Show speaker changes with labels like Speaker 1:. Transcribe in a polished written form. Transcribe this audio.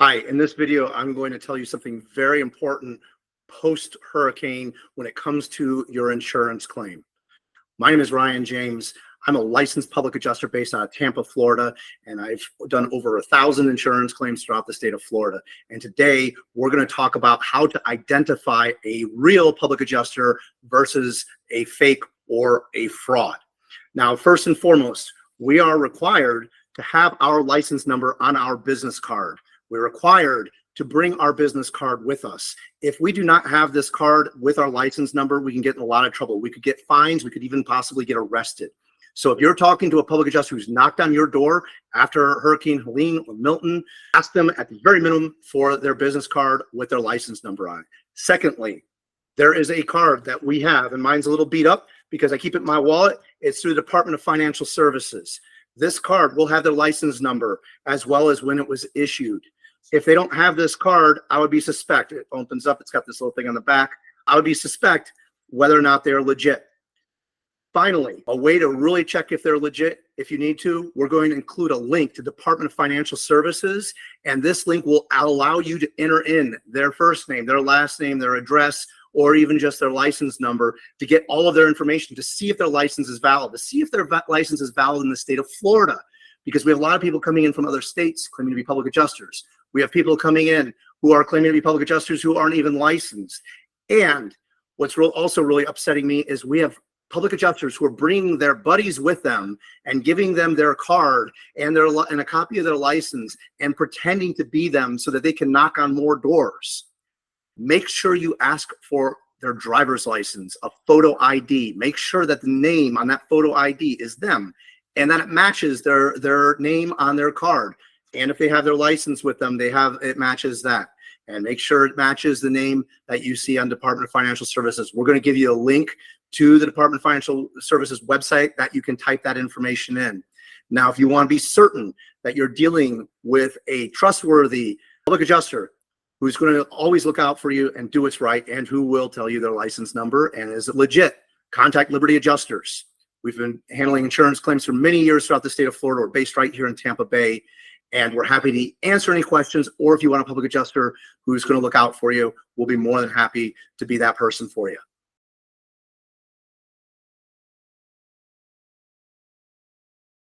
Speaker 1: Hi, in this video, I'm going to tell you something very important post-hurricane when it comes to your insurance claim. My name is Ryan James. I'm a licensed public adjuster based out of Tampa, Florida, and I've done over 1,000 insurance claims throughout the state of Florida. And today, we're going to talk about how to identify a real public adjuster versus a fake or a fraud. Now, first and foremost, we are required to have our license number on our business card. We're required to bring our business card with us. If we do not have this card with our license number, we can get in a lot of trouble. We could get fines. We could even possibly get arrested. So if you're talking to a public adjuster who's knocked on your door after Hurricane Helene or Milton, ask them at the very minimum for their business card with their license number on it. Secondly, there is a card that we have, and mine's a little beat up because I keep it in my wallet. It's through the Department of Financial Services. This card will have their license number as well as when it was issued. If they don't have this card, I would be suspect. It opens up, it's got this little thing on the back. I would be suspect whether or not they're legit. Finally, a way to really check if they're legit, if you need to, we're going to include a link to Department of Financial Services, and this link will allow you to enter in their first name, their last name, their address, or even just their license number to get all of their information to see if their license is valid, to see if their license is valid in the state of Florida, because we have a lot of people coming in from other states claiming to be public adjusters. We have people coming in who are claiming to be public adjusters who aren't even licensed. And what's also really upsetting me is we have public adjusters who are bringing their buddies with them and giving them their card and a copy of their license and pretending to be them so that they can knock on more doors. Make sure you ask for their driver's license, a photo ID. Make sure that the name on that photo ID is them and that it matches their name on their card. And if they have their license with them, it matches that. And make sure it matches the name that you see on Department of Financial Services. We're going to give you a link to the Department of Financial Services website that you can type that information in. Now, if you want to be certain that you're dealing with a trustworthy public adjuster who's going to always look out for you and do what's right and who will tell you their license number and is legit, contact Liberty Adjusters. We've been handling insurance claims for many years throughout the state of Florida. We're based right here in Tampa Bay. And we're happy to answer any questions, or if you want a public adjuster who's going to look out for you, we'll be more than happy to be that person for you.